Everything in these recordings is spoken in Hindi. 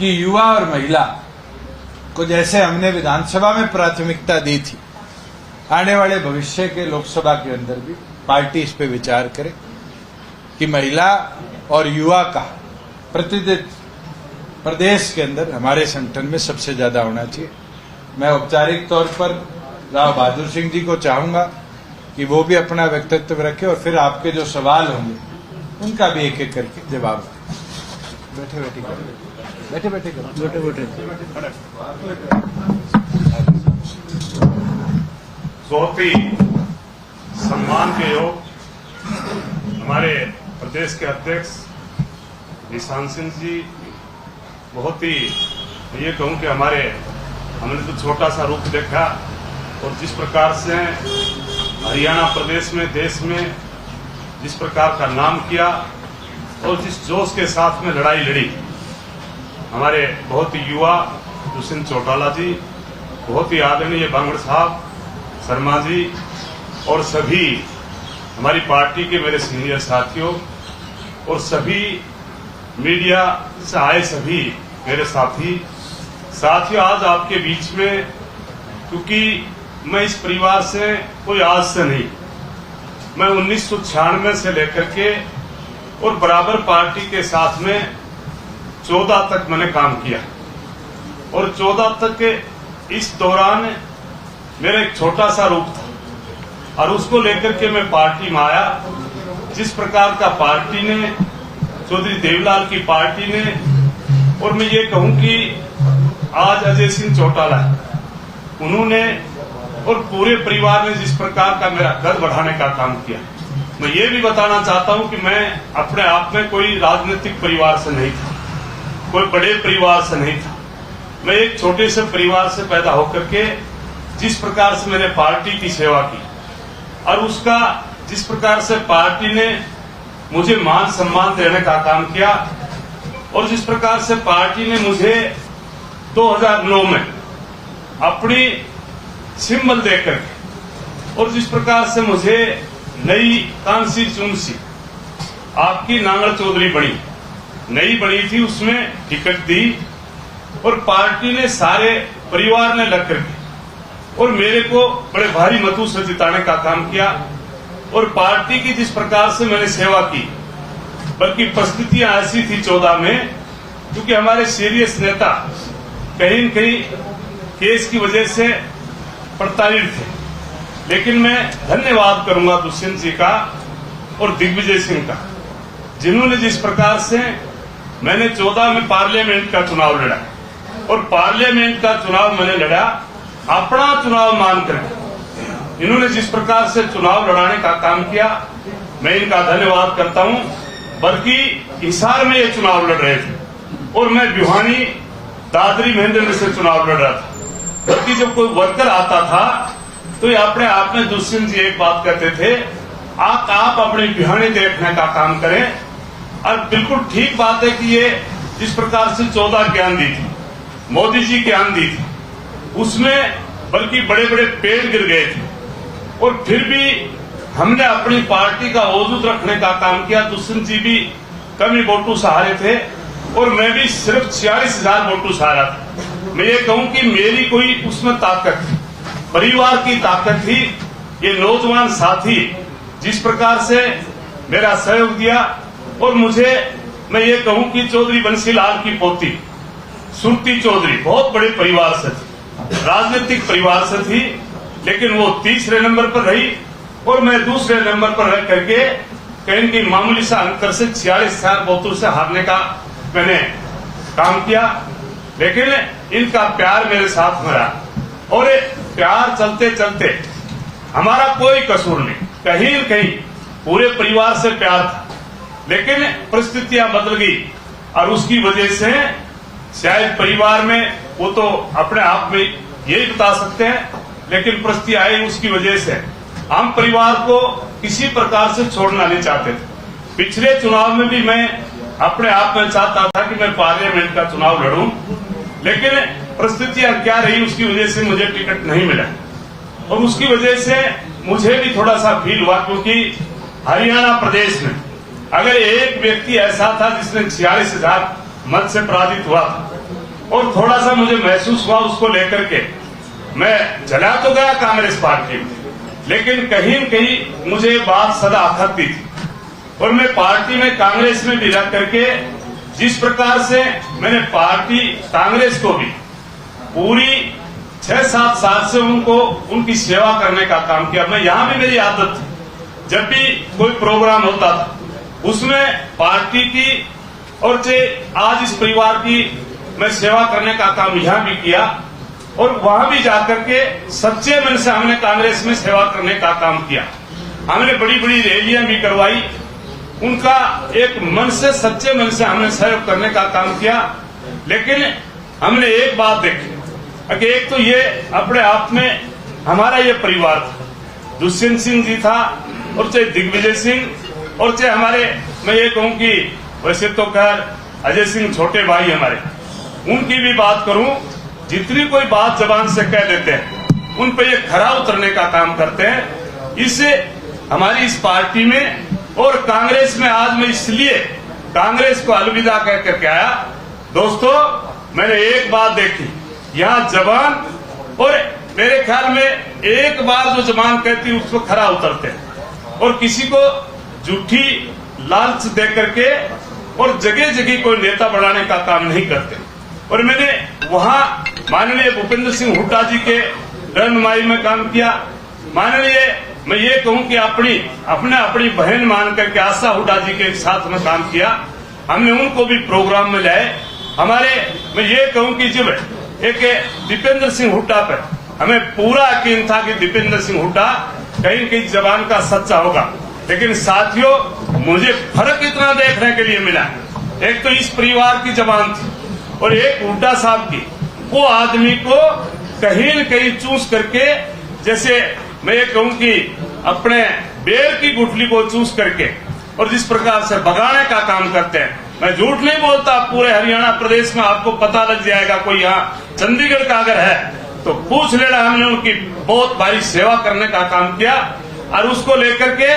कि युवा और महिला को जैसे हमने विधानसभा में प्राथमिकता दी थी, आने वाले भविष्य के लोकसभा के अंदर भी पार्टी इस पे विचार करे कि महिला और युवा का प्रतिनिधित्व प्रदेश के अंदर हमारे संगठन में सबसे ज्यादा होना चाहिए। मैं औपचारिक तौर पर राव बहादुर सिंह जी को चाहूंगा कि वो भी अपना व्यक्तित्व रखे और फिर आपके जो सवाल होंगे उनका भी एक एक करके जवाब दें। बैठे बैठे करो, बैठे बैठे करो, बैठे बैठे। बहुत ही सम्मान के योग हमारे प्रदेश के अध्यक्ष निशान सिंह जी, बहुत ही ये कहूं कि हमने तो छोटा सा रूप देखा और जिस प्रकार से हरियाणा प्रदेश में, देश में जिस प्रकार का नाम किया और जिस जोश के साथ में लड़ाई लड़ी, हमारे बहुत ही युवा दुष्यंत चौटाला जी, बहुत ही आदरणीय बांगड़ साहब, शर्मा जी और सभी हमारी पार्टी के मेरे सीनियर साथियों और सभी मीडिया से आए सभी मेरे साथियों, आज आपके बीच में, क्योंकि मैं इस परिवार से कोई आज से नहीं, मैं 1996 से लेकर के और बराबर पार्टी के साथ में 14 तक मैंने काम किया और 14 तक के इस दौरान मेरा एक छोटा सा रूप था और उसको लेकर के मैं पार्टी में आया। जिस प्रकार का पार्टी ने, चौधरी देवीलाल की पार्टी ने, और मैं ये कहूं कि आज अजय सिंह चौटाला उन्होंने और पूरे परिवार ने जिस प्रकार का मेरा कद बढ़ाने का काम किया, मैं ये भी बताना चाहता हूं कि मैं अपने आप में कोई राजनीतिक परिवार से नहीं था, कोई बड़े परिवार से नहीं था। मैं एक छोटे से परिवार से पैदा होकर के जिस प्रकार से मैंने पार्टी की सेवा की और उसका जिस प्रकार से पार्टी ने मुझे मान सम्मान देने का काम किया और जिस प्रकार से पार्टी ने मुझे 2009 में अपनी सिंबल देकर के और जिस प्रकार से मुझे नई कांसी चुनसी आपकी नांगड़ चौधरी नई बनी थी, उसमें टिकट दी और पार्टी ने सारे परिवार ने लग करके और मेरे को बड़े भारी मतों से जिताने का काम किया और पार्टी की जिस प्रकार से मैंने सेवा की, बल्कि परिस्थितियां ऐसी थी 14 में, क्योंकि हमारे सीरियस नेता कहीं न कहीं केस की वजह से प्रताड़ित थे, लेकिन मैं धन्यवाद करूंगा दुष्यंत जी का और दिग्विजय सिंह का, जिन्होंने जिस प्रकार से मैंने 14 में पार्लियामेंट का चुनाव लड़ा और पार्लियामेंट का चुनाव मैंने लड़ा अपना चुनाव मानकर, इन्होंने जिस प्रकार से चुनाव लड़ाने का काम किया, मैं इनका धन्यवाद करता हूं। बल्कि हिसार में ये चुनाव लड़ रहे थे और मैं भिवानी दादरी महेंद्र से चुनाव लड़ रहा था, बल्कि जब कोई वर्कर आता था तो ये अपने आप में दुष्यंत जी एक बात कहते थे, आप अपनी भिवानी देखने का काम करें। और बिल्कुल ठीक बात है कि ये जिस प्रकार से 14 ज्ञान दी थी, मोदी जी ज्ञान दी थी, उसमें बल्कि बड़े बड़े पेड़ गिर गए थे और फिर भी हमने अपनी पार्टी का वजूद रखने का काम किया। दुष्यंत जी भी कमी वोटों से हारे थे और मैं भी सिर्फ 46,000 वोटों से हारा था। मैं ये कहूं कि मेरी कोई उसमें ताकत थी, परिवार की ताकत थी। ये नौजवान साथी जिस प्रकार से मेरा सहयोग दिया और मुझे, मैं ये कहूं कि चौधरी बंसीलाल की पोती सुरती चौधरी बहुत बड़े परिवार से थी, राजनीतिक परिवार से थी, लेकिन वो तीसरे नंबर पर रही और मैं दूसरे नंबर पर रह करके कहीं की मामूली सा अंतर से 46,000 वोटों से हारने का मैंने काम किया। लेकिन इनका प्यार मेरे साथ में रहा और प्यार चलते चलते हमारा कोई कसूर नहीं, कहीं न कहीं पूरे परिवार से प्यार था, लेकिन परिस्थितियां बदल गई और उसकी वजह से शायद परिवार में, वो तो अपने आप में यही बता सकते हैं, लेकिन परिस्थिति आई उसकी वजह से हम परिवार को किसी प्रकार से छोड़ना नहीं चाहते थे। पिछले चुनाव में भी मैं अपने आप में चाहता था कि मैं पार्लियामेंट का चुनाव लड़ूं, लेकिन परिस्थितियां क्या रही उसकी वजह से मुझे टिकट नहीं मिला और उसकी वजह से मुझे भी थोड़ा सा फील हुआ, क्योंकि हरियाणा प्रदेश में अगर एक व्यक्ति ऐसा था जिसने 46,000 मत से पराजित हुआ था और थोड़ा सा मुझे महसूस हुआ उसको लेकर के, मैं चला तो गया कांग्रेस पार्टी में, लेकिन कहीं न कहीं मुझे बात सदा आखती थी। और मैं पार्टी में कांग्रेस में भी रह करके जिस प्रकार से मैंने पार्टी कांग्रेस को भी पूरी 6-7 साल से उनकी सेवा करने का काम किया। मैं यहां भी मेरी आदत थी, जब भी कोई प्रोग्राम होता था उसमें पार्टी की और आज इस परिवार की मैं सेवा करने का काम यहां भी किया, और वहां भी जाकर के सच्चे मन से हमने कांग्रेस में सेवा करने का काम किया। हमने बड़ी बड़ी रैलियां भी करवाई, उनका एक मन से सच्चे मन से हमने सहयोग करने का काम किया। लेकिन हमने एक बात देखी कि एक तो ये अपने आप में हमारा ये परिवार था, दुष्यंत सिंह जी था और चाहे दिग्विजय सिंह और चाहे हमारे, मैं ये कहूं कि वैसे तो खैर अजय सिंह छोटे भाई हमारे, उनकी भी बात करूं, जितनी कोई बात जबान से कह देते हैं उन पे ये खरा उतरने का काम करते हैं। इससे हमारी इस पार्टी में और कांग्रेस में आज मैं इसलिए कांग्रेस को अलविदा कह करके आया। दोस्तों, मैंने एक बात देखी, यहाँ जबान और मेरे ख्याल में एक बार जो जबान कहती उसको खरा उतरते हैं, और किसी को झूठी लालच दे करके और जगह जगह कोई नेता बढ़ाने का काम नहीं करते। और मैंने वहां माननीय भूपेंद्र सिंह हुड्डा जी के रहनुमाई में काम किया। माननीय मैं ये कहूं कि अपनी बहन मान करके आशा हुड्डा जी के साथ में काम किया, हमने उनको भी प्रोग्राम में लाए। हमारे मैं ये कहूं कि जब एक दीपेंद्र सिंह हुड्डा पर हमें पूरा यकीन था कि दीपेंद्र सिंह हुड्डा कहीं कहीं जबान का सच्चा होगा, लेकिन साथियों मुझे फर्क इतना देखने के लिए मिला, एक तो इस परिवार की जबान थी और एक हुड्डा साहब की, वो आदमी को कहीं न कहीं चूस करके, जैसे मैं ये कहूं कि अपने बेर की गुठली को चूस करके और जिस प्रकार से भगाने का काम करते हैं। मैं झूठ नहीं बोलता, पूरे हरियाणा प्रदेश में आपको पता लग जाएगा, कोई यहाँ चंडीगढ़ का अगर है तो पूछ लेना। हमने उनकी बहुत भारी सेवा करने का काम किया, और उसको लेकर के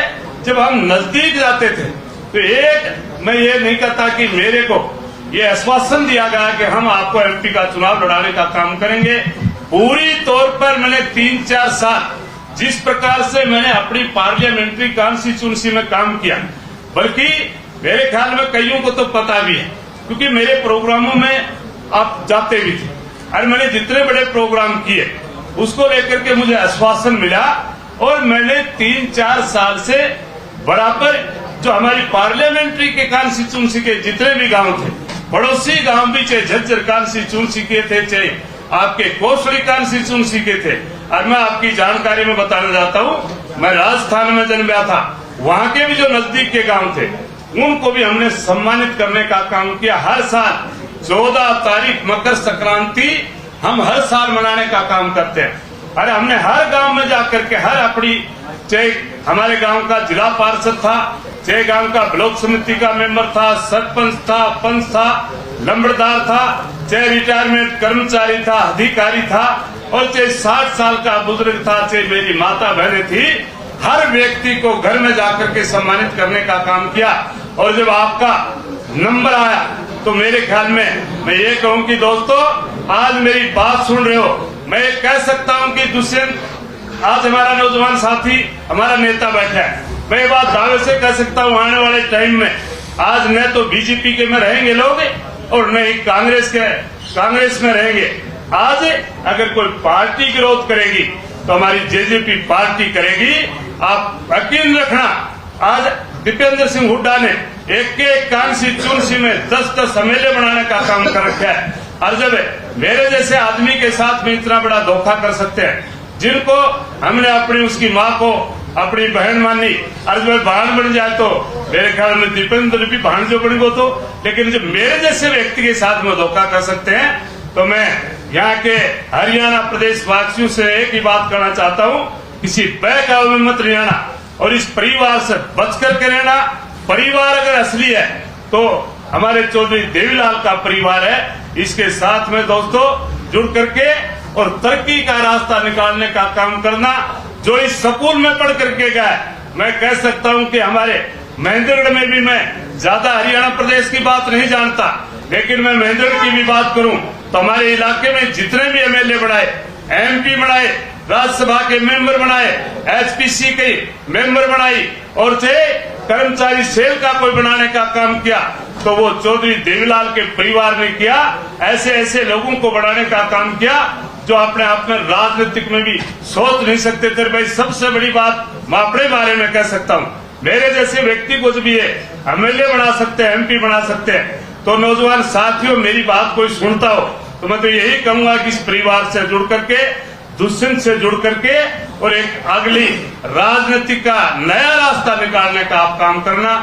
जब हम नजदीक जाते थे तो मैं ये नहीं कहता कि मेरे को ये आश्वासन दिया गया कि हम आपको एमपी का चुनाव लड़ाने का काम करेंगे। पूरी तौर पर मैंने 3-4 साल जिस प्रकार से मैंने अपनी पार्लियामेंट्री कॉन्स्टिट्यूंसी में काम किया, बल्कि मेरे ख्याल में कईयों को तो पता भी है क्योंकि मेरे प्रोग्रामों में आप जाते भी थे, और मैंने जितने बड़े प्रोग्राम किए उसको लेकर के मुझे आश्वासन मिला। और मैंने 3-4 साल से बराबर जो हमारी पार्लियामेंट्री के कॉन्स्टिट्यूंसी के जितने भी गांव थे, पड़ोसी गांव भी, चाहे झज्जर कॉन्स्टिट्यूंसी के थे, चाहे आपके कोसड़ी कॉन्स्टिट्यूंसी के थे। और मैं आपकी जानकारी में बताना चाहता हूं, मैं राजस्थान में जन्मा था, वहां के भी जो नजदीक के गांव थे उनको भी हमने सम्मानित करने का काम किया। हर साल 14 तारीख मकर संक्रांति हम हर साल मनाने का काम करते हैं। अरे हमने हर गांव में जाकर के हर अपनी, चाहे हमारे गांव का जिला पार्षद था, चाहे गांव का ब्लॉक समिति का मेंबर था, सरपंच था, पंच था, लंबड़दार था, चाहे रिटायरमेंट कर्मचारी था, अधिकारी था, और चाहे 60 साल का बुजुर्ग था, चाहे मेरी माता बहनें थी, हर व्यक्ति को घर में जाकर के सम्मानित करने का काम किया। और जब आपका नंबर आया तो मेरे ख्याल में मैं ये कहूं कि दोस्तों, आज मेरी बात सुन रहे हो, मैं कह सकता हूं कि दुष्यंत आज हमारा नौजवान साथी, हमारा नेता बैठा है, मैं ये बात दावे से कह सकता हूं, आने वाले टाइम में आज न तो बीजेपी के में रहेंगे लोग और न ही कांग्रेस में रहेंगे। आज अगर कोई पार्टी विरोध करेगी तो हमारी जेजेपी पार्टी करेगी। आप यकीन रखना, आज दीपेंद्र सिंह हुड्डा ने एक कॉन्स्टिट्यूंसी में 10-10 एमएलए बनाने का काम कर रखा है। और जब मेरे जैसे आदमी के साथ में इतना बड़ा धोखा कर सकते हैं, जिनको हमने अपनी उसकी माँ को अपनी बहन मानी, और जब बहन बन जाए तो मेरे ख्याल में दीपेंद्र भी बहन जो बनी वो तो, लेकिन जब मेरे जैसे व्यक्ति के साथ में धोखा कर सकते हैं, तो मैं यहाँ के हरियाणा प्रदेश वासियों से एक ही बात करना चाहता हूँ, किसी बहकावे में मत रहना और इस परिवार से बच करके रहना। परिवार अगर असली है तो हमारे चौधरी देवीलाल का परिवार है, इसके साथ में दोस्तों जुड़ करके और तरक्की का रास्ता निकालने का काम करना। जो इस स्कूल में पढ़ करके गया, मैं कह सकता हूं कि हमारे महेंद्रगढ़ में भी मैं ज्यादा हरियाणा प्रदेश की बात नहीं जानता, लेकिन मैं महेंद्रगढ़ की भी बात करूं तो हमारे इलाके में जितने भी एमएलए बनाए, एमपी बनाए, राज्यसभा के मेंबर बनाए, एचपीसी के मेंबर बनाई और थे कर्मचारी सेल का कोई बनाने का काम किया तो वो चौधरी देवीलाल के परिवार ने किया। ऐसे ऐसे लोगों को बनाने का काम किया जो अपने आप में राजनीतिक में भी सोच नहीं सकते थे। भाई सबसे बड़ी बात मैं अपने बारे में कह सकता हूँ, मेरे जैसे व्यक्ति को भी है एमएलए बना सकते हैं, एमपी बना सकते हैं। तो नौजवान साथियों, मेरी बात कोई सुनता हो तो मैं तो यही कहूंगा कि इस परिवार से जुड़ करके, दुष्यंत से जुड़ करके और एक अगली राजनीति का नया रास्ता निकालने का आप काम करना,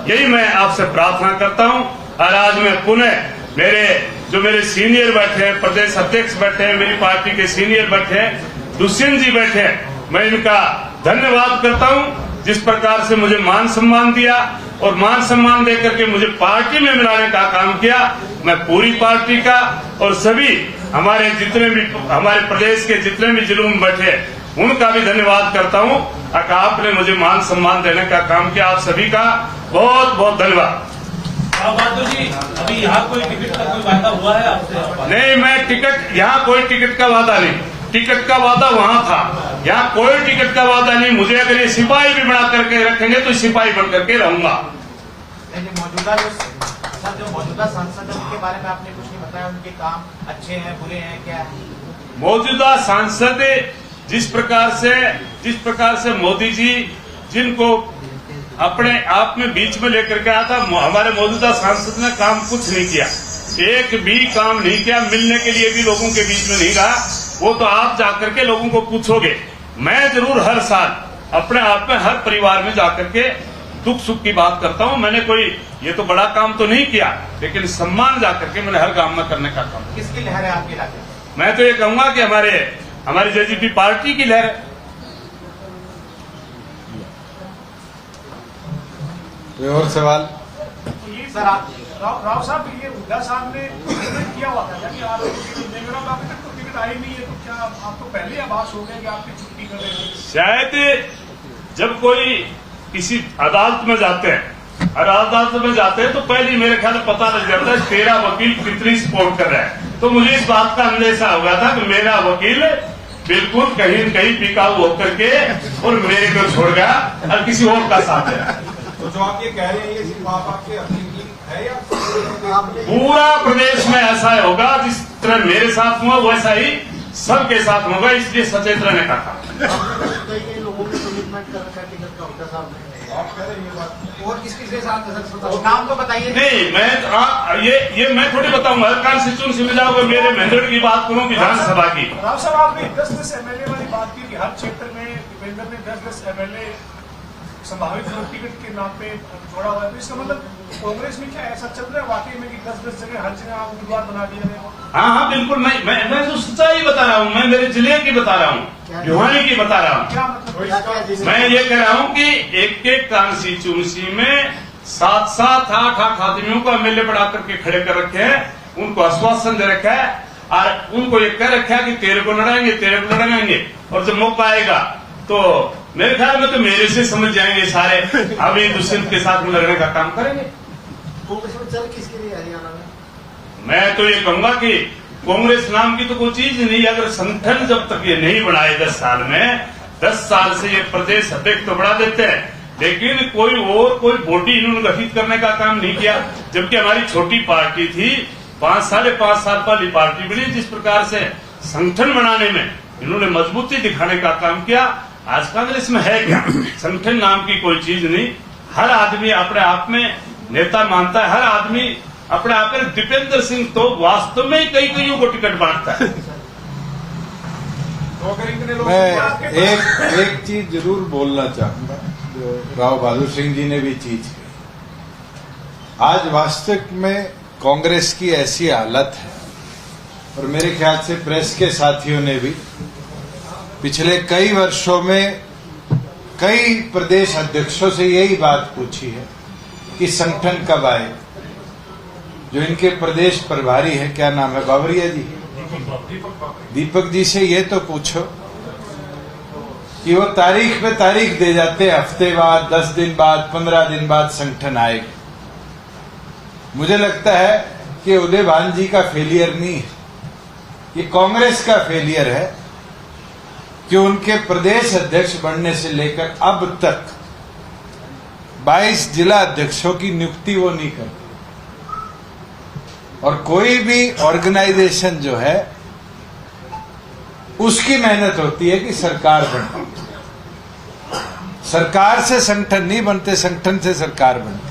यही मैं आपसे प्रार्थना करता हूं। और आज मैं पुनः मेरे सीनियर बैठे हैं, प्रदेश अध्यक्ष बैठे हैं, मेरी पार्टी के सीनियर बैठे हैं, दुष्यंत जी बैठे हैं, मैं इनका धन्यवाद करता हूं जिस प्रकार से मुझे मान सम्मान दिया और मान सम्मान देकर के मुझे पार्टी में मिलाने का काम किया। मैं पूरी पार्टी का और सभी हमारे जितने भी हमारे प्रदेश के जितने भी जिलों में बैठे उनका भी धन्यवाद करता हूं। आपने मुझे मान सम्मान देने का काम किया, आप सभी का बहुत बहुत धन्यवाद। बहादुर जी, अभी यहाँ कोई टिकट का कोई वादा हुआ है आपसे? नहीं, मैं टिकट, यहाँ कोई टिकट का वादा नहीं, टिकट का वादा वहाँ था, यहाँ कोई टिकट का वादा नहीं। मुझे अगर ये सिपाही भी बना करके रखेंगे तो सिपाही बन करके रहूंगा। मौजूदा सांसद के बारे में आपने कुछ नहीं बताया, उनके काम अच्छे हैं बुरे हैं क्या है? मौजूदा सांसद जिस प्रकार से मोदी जी जिनको अपने आप में बीच में लेकर के आया था, हमारे मौजूदा सांसद ने काम कुछ नहीं किया, एक भी काम नहीं किया, मिलने के लिए भी लोगों के बीच में नहीं रहा। वो तो आप जाकर के लोगों को पूछोगे। मैं जरूर हर साल अपने आप में हर परिवार में जाकर के दुख सुख की बात करता हूँ। मैंने कोई ये तो बड़ा काम तो नहीं किया, लेकिन सम्मान जाकर के मैंने हर गांव में करने का काम। किसकी लहर है आपके इलाके में? मैं तो ये कहूंगा कि हमारी जेजेपी पार्टी की लहर है। कोई और सवाल? सर आप राव साहब, ये हुड्डा साहब ने किया हुआ था कि आप अभी तक तो टिकट आई नहीं है, तो क्या आपको पहले आभास हो गया कि आपकी छुट्टी कर रहे हैं? शायद जब कोई किसी अदालत में जाते हैं और अदालत में जाते हैं तो पहले मेरे ख्याल पता लग जाता है तेरा वकील कितनी सपोर्ट कर रहा है। तो मुझे इस बात का अंदेशा हो गया था कि मेरा वकील बिल्कुल कहीं न कहीं बिकाऊ होकर के और मेरे को छोड़ गया और किसी और का साथ है। तो जो आप ये कह रहे हैं ये सिर्फ आपके अपनी है या पूरा प्रदेश में ऐसा होगा, जिस तरह मेरे साथ हुआ वैसा ही सबके साथ होगा, इसलिए सचेत रहने का था। और किसके साथ नाम तो बताइए। नहीं, मैं थोड़ी बताऊंगा। हर कॉन्स्टिट्यूंसी में जाओगे, मेरे महेंद्रगढ़ की बात करूं विधानसभा की। राव साहब, आपने 10-10 एमएलए वाली बात की कि हर क्षेत्र में दीपेंद्र ने 10-10 एमएलए संभावित टिकट के नाम पे जोड़ा हुआ है, तो इसका मतलब कांग्रेस में क्या ऐसा चल रहा है वाकई में कि 10-10 जगह हर जगह आप उम्मीदवार बना दिया गया? हाँ, बिल्कुल। मैं तो सच्चाई बता रहा हूँ, मैं मेरे जिले की बता रहा हूँ, भिवानी की बता रहा हूँ। क्या मतलब? मैं ये कह रहा हूँ कि एक कॉन्स्टिट्यूंसी में 7-7, 8-8 आदमियों को एमएलए बढ़ा करके खड़े कर रखे हैं, उनको आश्वासन दे रखा है और उनको ये कह रखा है कि तेरे को लड़ाएंगे, और जब मौका आएगा तो मेरे ख्याल में तो मेरे से समझ जाएंगे सारे, अभी दुष्यंत के साथ में लड़ने का काम करेंगे। कांग्रेस में चल किसके लिए हरियाणा में? मैं तो ये कहूंगा कि कांग्रेस नाम की तो कोई चीज नहीं। अगर संगठन जब तक ये नहीं बनाए 10 साल में, 10 साल से ये प्रदेश अध्यक्ष तो बढ़ा देते हैं, लेकिन कोई बॉडी इन्होंने गठित करने का काम नहीं किया। जबकि हमारी छोटी पार्टी थी, 5-5.5 साल पहले पार्टी बनी, जिस प्रकार से संगठन बनाने में इन्होंने मजबूती दिखाने का काम किया। आज कांग्रेस में है क्या? संगठन नाम की कोई चीज नहीं। हर आदमी अपने आप में नेता मानता है, हर आदमी अपने आप में। दीपेंद्र सिंह तो वास्तव में कईयों को टिकट बांटता है। मैं एक चीज जरूर बोलना चाहूंगा, जो राव बहादुर सिंह जी ने भी चीज की। आज वास्तविक में कांग्रेस की ऐसी हालत है, और मेरे ख्याल से प्रेस के साथियों ने भी पिछले कई वर्षों में कई प्रदेश अध्यक्षों से यही बात पूछी है कि संगठन कब आए। जो इनके प्रदेश प्रभारी है, क्या नाम है, बावरिया जी, दीपक जी से ये तो पूछो कि वो तारीख पे तारीख दे जाते, हफ्ते बाद, 10 दिन बाद, 15 दिन बाद संगठन आएगा। मुझे लगता है कि उदयभान जी का फेलियर नहीं है, ये कांग्रेस का फेलियर है कि उनके प्रदेश अध्यक्ष बनने से लेकर अब तक 22 जिला अध्यक्षों की नियुक्ति वो नहीं करते। और कोई भी ऑर्गेनाइजेशन जो है उसकी मेहनत होती है कि सरकार बने। सरकार से संगठन नहीं बनते, संगठन से सरकार बनती।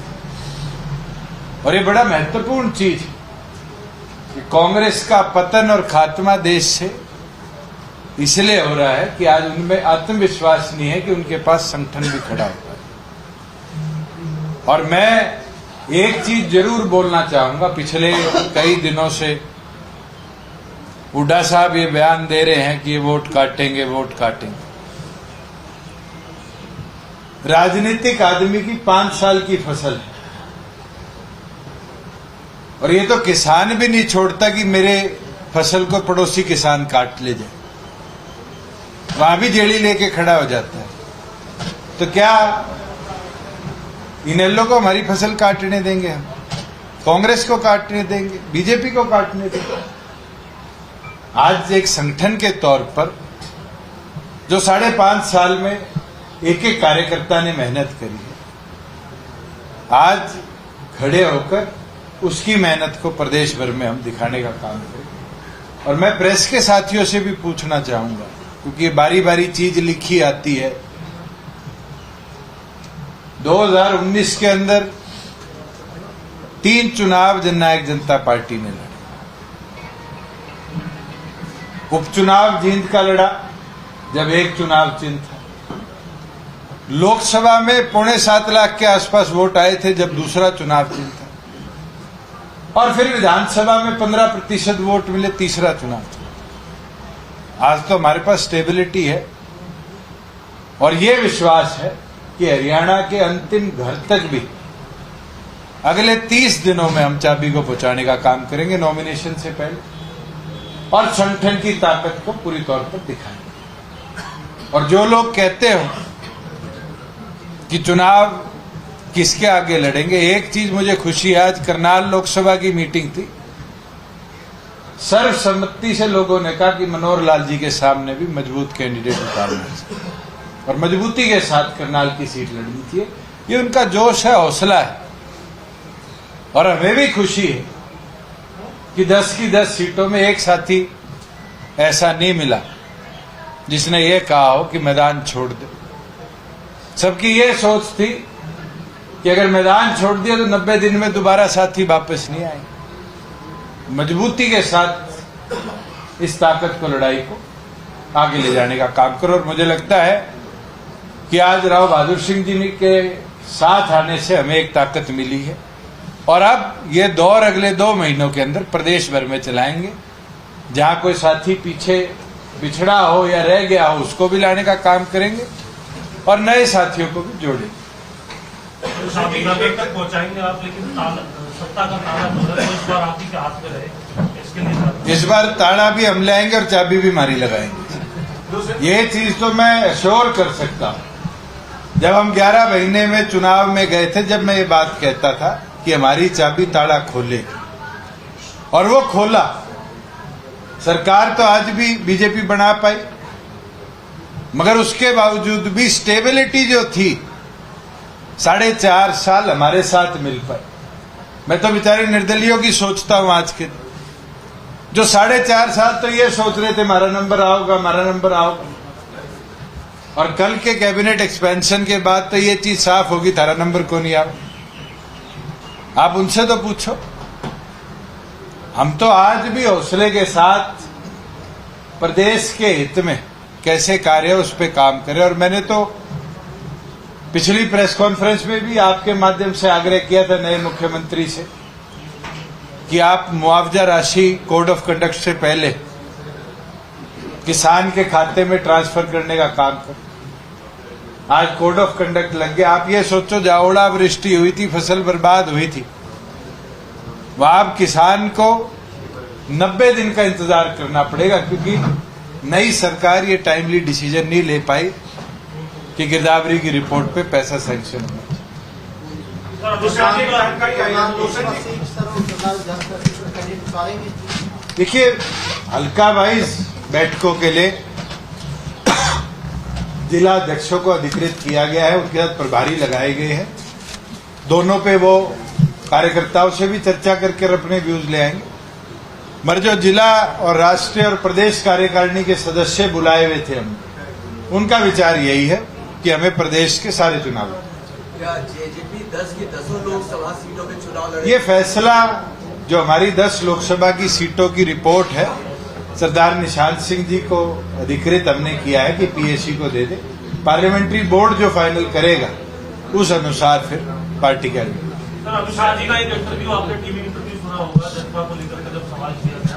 और ये बड़ा महत्वपूर्ण चीज है कि कांग्रेस का पतन और खात्मा देश से इसलिए हो रहा है कि आज उनमें आत्मविश्वास नहीं है कि उनके पास संगठन भी खड़ा होता है। और मैं एक चीज जरूर बोलना चाहूंगा, पिछले कई दिनों से हुड्डा साहब ये बयान दे रहे हैं कि ये वोट काटेंगे, वोट काटेंगे। राजनीतिक आदमी की 5 साल की फसल है और ये तो किसान भी नहीं छोड़ता कि मेरे फसल को पड़ोसी किसान काट ले जाए, वहां भी जेड़ी लेके खड़ा हो जाता है। तो क्या इनेलो को हमारी फसल काटने देंगे? हम कांग्रेस को काटने देंगे? बीजेपी को काटने देंगे? आज एक संगठन के तौर पर जो 5.5 साल में एक एक कार्यकर्ता ने मेहनत करी है, आज खड़े होकर उसकी मेहनत को प्रदेश भर में हम दिखाने का काम करें। और मैं प्रेस के साथियों से भी पूछना चाहूंगा, क्योंकि बारी बारी चीज लिखी आती है। 2019 के अंदर 3 चुनाव जननायक जनता पार्टी ने लड़े। उपचुनाव जींद का लड़ा जब एक चुनाव चिन्ह था। लोकसभा में 6.25 लाख के आसपास वोट आए थे जब दूसरा चुनाव चिन्ह था। और फिर विधानसभा में 15% वोट मिले तीसरा चुनाव था। आज तो हमारे पास स्टेबिलिटी है और ये विश्वास है कि हरियाणा के अंतिम घर तक भी अगले 30 दिनों में हम चाबी को पहुंचाने का काम करेंगे नॉमिनेशन से पहले, और संगठन की ताकत को पूरी तौर पर दिखाएंगे। और जो लोग कहते हो कि चुनाव किसके आगे लड़ेंगे, एक चीज मुझे खुशी है, आज करनाल लोकसभा की मीटिंग थी, सर्वसम्मति से लोगों ने कहा कि मनोहर लाल जी के सामने भी मजबूत कैंडिडेट उतारना चाहिए और मजबूती के साथ करनाल की सीट लड़नी चाहिए। ये उनका जोश है, हौसला है। और हमें भी खुशी है कि 10 की 10 सीटों में एक साथी ऐसा नहीं मिला जिसने ये कहा हो कि मैदान छोड़ दे। सबकी ये सोच थी कि अगर मैदान छोड़ दिया तो 90 दिन में दोबारा साथी वापस नहीं आएंगे। मजबूती के साथ इस ताकत को, लड़ाई को आगे ले जाने का काम करो। और मुझे लगता है कि आज राव बहादुर सिंह जी के साथ आने से हमें एक ताकत मिली है और अब ये दौर अगले 2 महीनों के अंदर प्रदेश भर में चलाएंगे। जहां कोई साथी पीछे बिछड़ा हो या रह गया हो उसको भी लाने का काम करेंगे और नए साथियों को भी जोड़ेंगे। तक पहुंचाएंगे आप, लेकिन सत्ता का ताला जो है इस बार आप ही के हाथ में रहे, इसके लिए इस बार ताला भी हम लाएंगे और चाबी भी मारी लगाएंगे। ये चीज तो मैं अश्योर कर सकता हूं। जब हम 11 महीने में चुनाव में गए थे, जब मैं ये बात कहता था कि हमारी चाबी ताला खोले, और वो खोला। सरकार तो आज भी बीजेपी बना पाई, मगर उसके बावजूद भी स्टेबिलिटी जो थी 4.5 साल हमारे साथ मिल पाई। मैं तो बेचारे निर्दलियों की सोचता हूं आज के जो 4.5 साल तो ये सोच रहे थे हमारा नंबर आओगा, हमारा नंबर आओगा, और कल के कैबिनेट एक्सपेंशन के बाद तो ये चीज साफ होगी थारा नंबर को नहीं आओ। आप उनसे तो पूछो। हम तो आज भी हौसले के साथ प्रदेश के हित में कैसे कार्य है उस पर काम करें। और मैंने तो पिछली प्रेस कॉन्फ्रेंस में भी आपके माध्यम से आग्रह किया था नए मुख्यमंत्री से कि आप मुआवजा राशि कोड ऑफ कंडक्ट से पहले किसान के खाते में ट्रांसफर करने का काम करें। आज कोड ऑफ कंडक्ट लग गया। आप ये सोचो, जहां ओलावृष्टि हुई थी, फसल बर्बाद हुई थी, वहां अब किसान को 90 दिन का इंतजार करना पड़ेगा, क्योंकि नई सरकार ये टाइमली डिसीजन नहीं ले पाई कि गिरदावरी की रिपोर्ट पे पैसा सैंक्शन हो। भिजवाएंगे? देखिए, हल्का वाइज बैठकों के लिए जिला अध्यक्षों को अधिकृत किया गया है, उनके साथ प्रभारी लगाए गए हैं। दोनों पे वो कार्यकर्ताओं से भी चर्चा करके अपने व्यूज ले आएंगे। मगर जो जिला और राष्ट्रीय और प्रदेश कार्यकारिणी के सदस्य बुलाए हुए थे हम, उनका विचार यही है कि हमें प्रदेश के सारे चुनाव, क्या जेजेपी 10 की 10 लोकसभा सीटों में चुनाव लड़े? ये फैसला जो हमारी 10 लोकसभा की सीटों की रिपोर्ट है, सरदार निशांत सिंह जी को अधिकृत हमने किया है कि पीएसी को दे दे। पार्लियामेंट्री बोर्ड जो फाइनल करेगा उस अनुसार फिर पार्टी का। सर, अमित शाह जी का एक इंटरव्यू, आपने टीवी इंटरव्यू सुना होगा, जनता को लेकर के जब सवाल किया गया,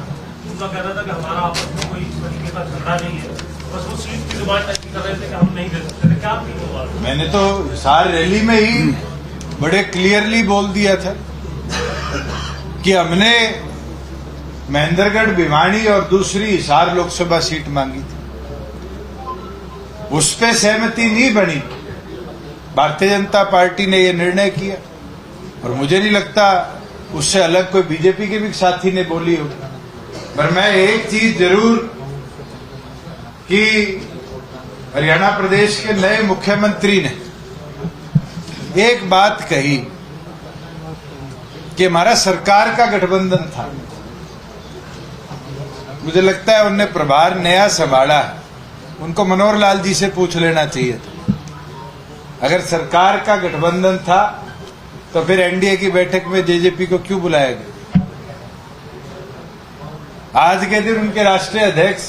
उनका कहना था कि हमारा आपस में कोई इस तरीके का झगड़ा नहीं है, बस वो सीट की डिमांड तय कर रहे थे कि हम नहीं दे सकते थे। क्या आप नहीं हुआ? मैंने तो हिसार रैली में ही बड़े क्लियरली बोल दिया था कि हमने महेंद्रगढ़, भिवानी और दूसरी हिसार लोकसभा सीट मांगी थी, उस पे सहमति नहीं बनी। भारतीय जनता पार्टी ने ये निर्णय किया और मुझे नहीं लगता उससे अलग कोई बीजेपी के भी साथी ने बोली होगी। पर मैं एक चीज जरूर कि हरियाणा प्रदेश के नए मुख्यमंत्री ने एक बात कही कि हमारा सरकार का गठबंधन था। मुझे लगता है उन्होंने प्रभार नया संभाला है, उनको मनोहर लाल जी से पूछ लेना चाहिए था। अगर सरकार का गठबंधन था तो फिर एनडीए की बैठक में जेजेपी को क्यों बुलाया गया? आज के दिन उनके राष्ट्रीय अध्यक्ष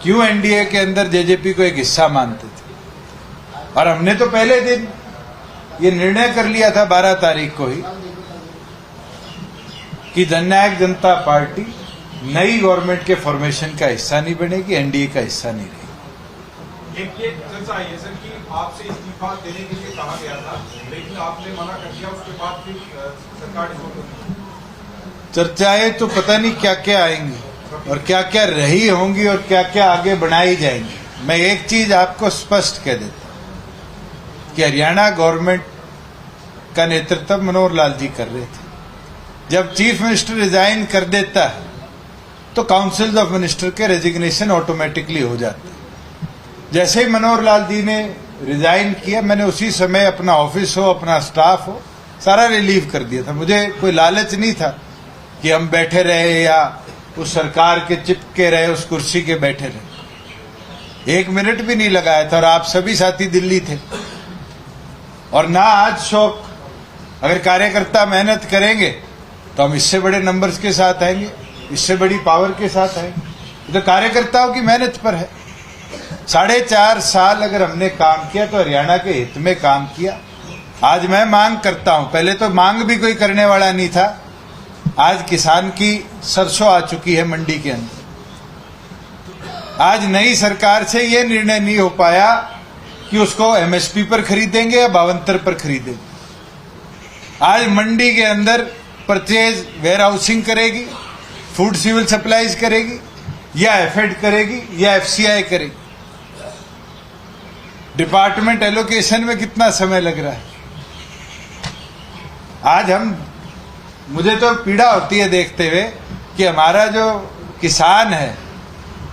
क्यों एनडीए के अंदर जेजेपी को एक हिस्सा मानते थे? और हमने तो पहले दिन ये निर्णय कर लिया था 12 तारीख को ही कि जननायक जनता पार्टी नई गवर्नमेंट के फॉर्मेशन का हिस्सा नहीं बनेगी, एनडीए का हिस्सा नहीं रहेगी। एक चर्चा आई है सर कि आपसे इस्तीफा देने के लिए कहा गया था, लेकिन आपने मना कर दिया, उसके बाद फिर सरकार डिसॉल्व हो गई। चर्चाएं तो पता नहीं क्या क्या आएंगी और क्या क्या रही होंगी और क्या क्या आगे बनाई जाएंगी। मैं एक चीज आपको स्पष्ट कह देता कि हरियाणा गवर्नमेंट का नेतृत्व मनोहर लाल जी कर रहे थे। जब चीफ मिनिस्टर रिजाइन कर देता है तो काउंसिल ऑफ मिनिस्टर के रेजिग्नेशन ऑटोमेटिकली हो जाते हैं। जैसे ही मनोहर लाल जी ने रिजाइन किया, मैंने उसी समय अपना ऑफिस हो, अपना स्टाफ हो, सारा रिलीव कर दिया था। मुझे कोई लालच नहीं था कि हम बैठे रहे या उस सरकार के चिपके रहे, उस कुर्सी के बैठे रहे। 1 मिनट भी नहीं लगाया था और आप सभी साथी दिल्ली थे। और ना आज शौक, अगर कार्यकर्ता मेहनत करेंगे तो हम इससे बड़े नंबर्स के साथ आएंगे, इससे बड़ी पावर के साथ आएंगे। तो कार्यकर्ताओं की मेहनत पर है। 4.5 साल अगर हमने काम किया तो हरियाणा के हित में काम किया। आज मैं मांग करता हूं, पहले तो मांग भी कोई करने वाला नहीं था। आज किसान की सरसों आ चुकी है मंडी के अंदर। आज नई सरकार से यह निर्णय नहीं हो पाया कि उसको एमएसपी पर खरीदेंगे या 72 पर खरीदेंगे। आज मंडी के अंदर परचेज वेयर हाउसिंग करेगी, फूड सिविल सप्लाईज करेगी, या एफएड करेगी या एफसीआई करेगी। डिपार्टमेंट एलोकेशन में कितना समय लग रहा है। आज मुझे तो पीड़ा होती है देखते हुए कि हमारा जो किसान है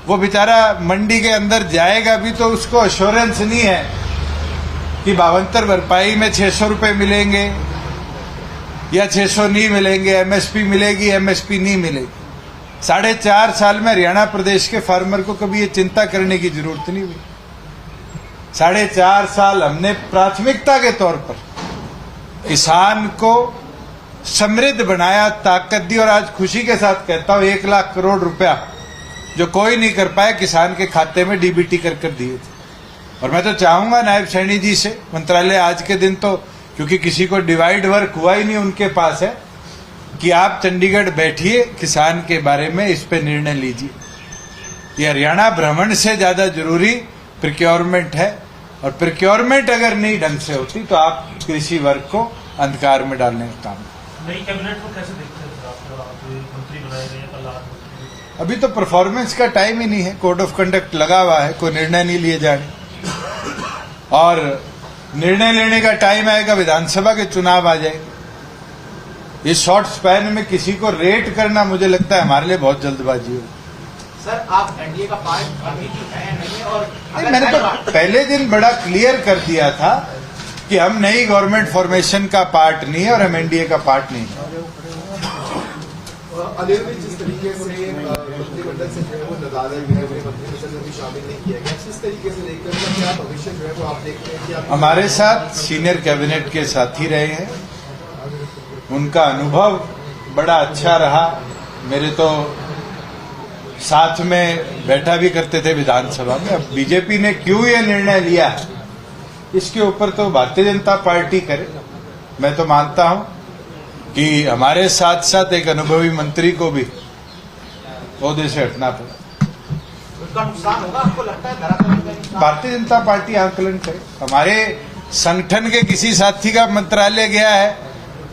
वो बेचारा मंडी के अंदर जाएगा भी तो उसको एश्योरेंस नहीं है कि 72 भरपाई में 600 रुपए मिलेंगे या 600 नहीं मिलेंगे, एमएसपी मिलेगी, एमएसपी नहीं मिलेगी। 4.5 साल में हरियाणा प्रदेश के फार्मर को कभी ये चिंता करने की जरूरत नहीं हुई। 4.5 साल हमने प्राथमिकता के तौर पर किसान को समृद्ध बनाया, ताकत दी। और आज खुशी के साथ कहता हूं 1 लाख करोड़ रुपया जो कोई नहीं कर पाया किसान के खाते में डीबीटी कर दिए थे। और मैं तो चाहूंगा नायब सैनी जी से, मंत्रालय आज के दिन तो क्योंकि किसी को डिवाइड वर्क हुआ ही नहीं उनके पास है, कि आप चंडीगढ़ बैठिए, किसान के बारे में इस पे निर्णय लीजिए। ये हरियाणा भ्रमण से ज्यादा जरूरी प्रिक्योरमेंट है। और प्रिक्योरमेंट अगर नहीं ढंग से होती तो आप कृषि वर्ग को अंधकार में डालने का काम। नई कैबिनेट को कैसे देखते हैं आप? मंत्री बनाए गए कल, अभी तो परफॉर्मेंस का टाइम ही नहीं है। कोड ऑफ कंडक्ट लगा हुआ है, कोई निर्णय नहीं लिए जा रहे। और निर्णय लेने का टाइम आएगा, विधानसभा के चुनाव आ जाएंगे। इस शॉर्ट स्पैन में किसी को रेट करना मुझे लगता है हमारे लिए बहुत जल्दबाजी हो। सर आप एनडीए का पार्ट अभी भी है नहीं, और नहीं, मैंने तो पहले दिन बड़ा क्लियर कर दिया था कि हम नई गवर्नमेंट फॉर्मेशन का पार्ट नहीं है और हम एनडीए का पार्ट नहीं है। अनिल भी जिस तरीके से मंत्रिमंडल से जो है वो नदारद है, मंत्रिमंडल में भी शामिल नहीं किया गया, किस तरीके से देखकर क्या भविष्य जो है वो आप देखते हैं कि आप हमारे साथ सीनियर कैबिनेट के साथी रहे हैं, उनका अनुभव बड़ा अच्छा रहा। मेरे तो साथ में बैठा भी करते थे विधानसभा में। अब बीजेपी ने क्यों ये निर्णय लिया है इसके ऊपर तो भारतीय जनता पार्टी करे। मैं तो मानता हूं कि हमारे साथ साथ एक अनुभवी मंत्री को भी ओहदे से हटना पड़ा। उसका नुकसान होगा आपको लगता है धरातल? भारतीय जनता पार्टी आंकलन करे। हमारे संगठन के किसी साथी का मंत्रालय गया है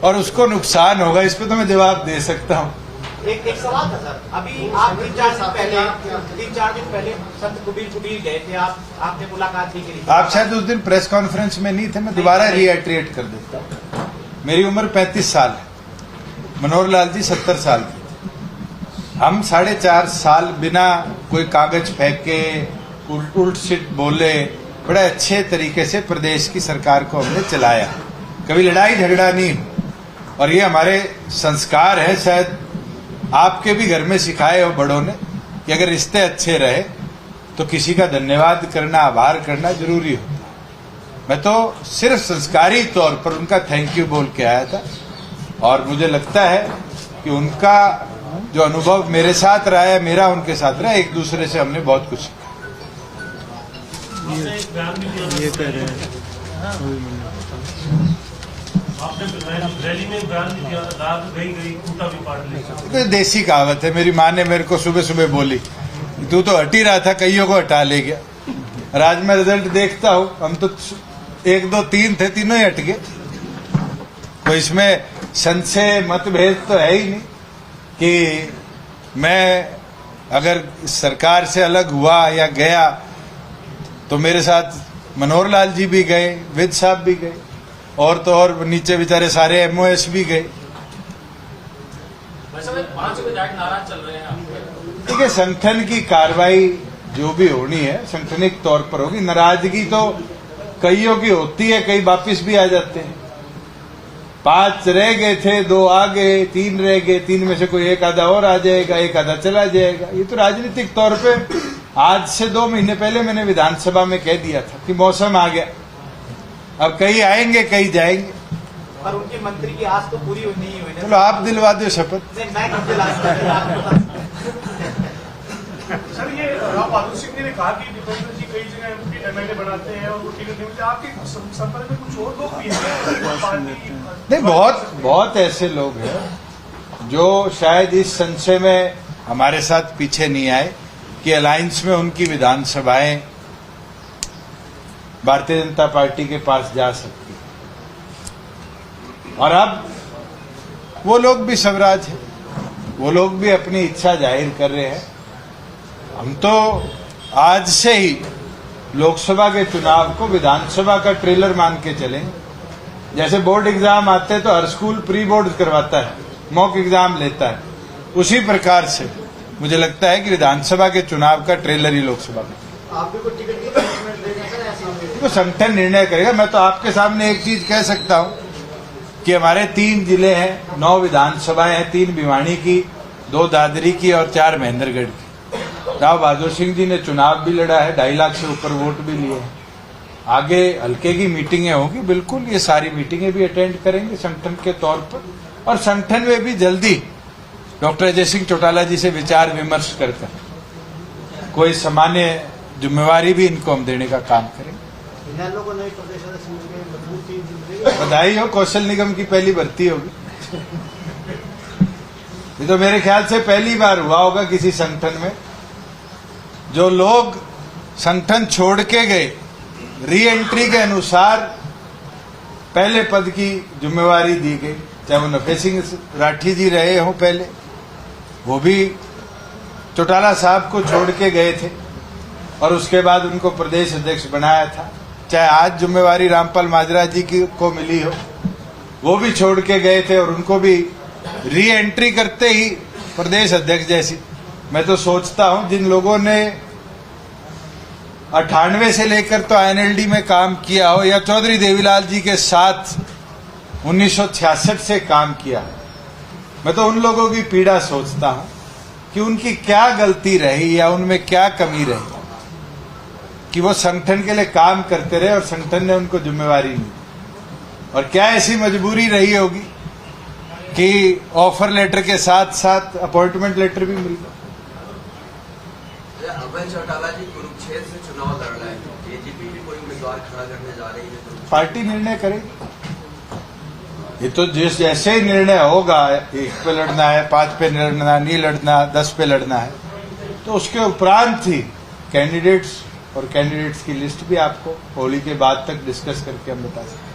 और उसको नुकसान होगा, इस पर तो मैं जवाब दे सकता हूं। एक सवाल था सर, अभी आप 3-4 दिन पहले संत कुटीर गए थे, आपने मुलाकात भी करी। आप शायद उस दिन प्रेस कॉन्फ्रेंस में नहीं थे, मैं दोबारा रिएट्रेट कर देता हूं। मेरी उम्र 35 साल है, मनोहर लाल जी 70 साल के। हम 4.5 साल बिना कोई कागज फेंके उल्ट सिट बोले बड़े अच्छे तरीके से प्रदेश की सरकार को हमने चलाया, कभी लड़ाई झगड़ा नहीं। और ये हमारे संस्कार है, शायद आपके भी घर में सिखाए हो बड़ों ने कि अगर रिश्ते अच्छे रहे तो किसी का धन्यवाद करना, आभार करना जरूरी होता है। मैं तो सिर्फ संस्कारी तौर पर उनका थैंक यू बोल के आया था और मुझे लगता है कि उनका जो अनुभव मेरे साथ रहा है, मेरा उनके साथ रहा, एक दूसरे से हमने बहुत कुछ सीखा। ये कह रहे हैं आपने रैली में बयान भी दिया, रात गई टूटा भी पाट ले। देसी कहावत है, मेरी माँ ने मेरे को सुबह सुबह बोली, तू तो हट ही रहा था, कईयों को हटा ले गया। और आज मैं रिजल्ट देखता हूं, हम तो 1, 2, 3 थे, तीनों ही हट गए। तो इसमें संशय मतभेद तो है ही नहीं कि मैं अगर सरकार से अलग हुआ या गया तो मेरे साथ मनोहर लाल जी भी गए, विद साहब भी गए, और तो और नीचे बेचारे सारे एमओएस भी गए। 5 विधायक नाराज चल रहे हैं। ठीक है, संगठन की कार्रवाई जो भी होनी है संगठनिक तौर पर होगी। नाराजगी तो कईयों की होती है, कई वापिस भी आ जाते हैं। 5 रह गए थे, 2 आ गए, 3 रह गए, 3 में से कोई एक आधा और आ जाएगा, एक आधा चला जाएगा। ये तो राजनीतिक तौर पे आज से 2 महीने पहले मैंने विधानसभा में कह दिया था कि मौसम आ गया, अब कई आएंगे कई जाएंगे। पर उनके मंत्री की आस तो पूरी नहीं हुई। चलो आप दिलवा दो शपथ। मैं कब दिला सर, ये राव बहादुर सिंह ने कहा कि दीपेंद्र जी कई जगह एमएलए बनाते हैं और वो टिकट नहीं मिलते। आपके संपर्क में कुछ और लोग भी हैं? नहीं, बहुत ऐसे लोग हैं जो शायद इस संशय में हमारे साथ पीछे नहीं आए कि अलायंस में उनकी विधानसभाएं भारतीय जनता पार्टी के पास जा सकती है। और अब वो लोग भी स्वराज हैं, वो लोग भी अपनी इच्छा जाहिर कर रहे हैं। हम तो आज से ही लोकसभा के चुनाव को विधानसभा का ट्रेलर मान के चलेंगे। जैसे बोर्ड एग्जाम आते हैं तो हर स्कूल प्री बोर्ड करवाता है, मॉक एग्जाम लेता है, उसी प्रकार से मुझे लगता है कि विधानसभा के चुनाव का ट्रेलर ही लोकसभा में। आपको कोई टिकट की अरेंजमेंट देगा सर? ऐसा तो संगठन निर्णय करेगा। मैं तो आपके सामने एक चीज कह सकता हूं कि हमारे 3 जिले हैं, 9 विधानसभाएं हैं, 3 भिवानी की, 2 दादरी की और 4 महेंद्रगढ़ की। राव बहादुर सिंह जी ने चुनाव भी लड़ा है, 2.5 लाख से ऊपर वोट भी लिए हैं। आगे हल्के की मीटिंगें होगी, बिल्कुल ये सारी मीटिंगें भी अटेंड करेंगे संगठन के तौर पर। और संगठन में भी जल्दी डॉक्टर अजय सिंह चौटाला जी से विचार विमर्श कर कोई सामान्य जिम्मेवारी भी इनको हम देने का काम करेंगे। बधाई हो, कौशल निगम की पहली भर्ती होगी। ये तो मेरे ख्याल से पहली बार हुआ होगा किसी संगठन में जो लोग संगठन छोड़ के गए, री एंट्री के अनुसार पहले पद की जिम्मेवारी दी गई। चाहे वो नफे सिंह राठी जी रहे हों, पहले वो भी चौटाला साहब को छोड़ के गए थे और उसके बाद उनको प्रदेश अध्यक्ष बनाया था। चाहे आज जिम्मेवारी रामपाल माजरा जी को मिली हो, वो भी छोड़ के गए थे और उनको भी री एंट्री करते ही प्रदेश अध्यक्ष जैसी, मैं तो सोचता हूं जिन लोगों ने 98 से लेकर तो आईएनएलडी में काम किया हो या चौधरी देवीलाल जी के साथ 1966 से काम किया है, मैं तो उन लोगों की पीड़ा सोचता हूं कि उनकी क्या गलती रही या उनमें क्या कमी रही कि वो संगठन के लिए काम करते रहे और संगठन ने उनको जिम्मेवारी ली, और क्या ऐसी मजबूरी रही होगी कि ऑफर लेटर के साथ साथ अपॉइंटमेंट लेटर भी मिल गया। अभय चौटाला जी कुरुक्षेत्र से चुनाव लड़ रहे हैं, एजीपी भी कोई उम्मीदवार खड़ा करने जा रही है, पार्टी निर्णय करेगी। ये तो जिस जैसे ही निर्णय होगा, 1 पे लड़ना है, 5 पे लड़ना, नहीं लड़ना, 10 पे लड़ना है, तो उसके उपरांत ही कैंडिडेट्स और कैंडिडेट्स की लिस्ट भी आपको होली के बाद तक डिस्कस करके हम बता सकते हैं।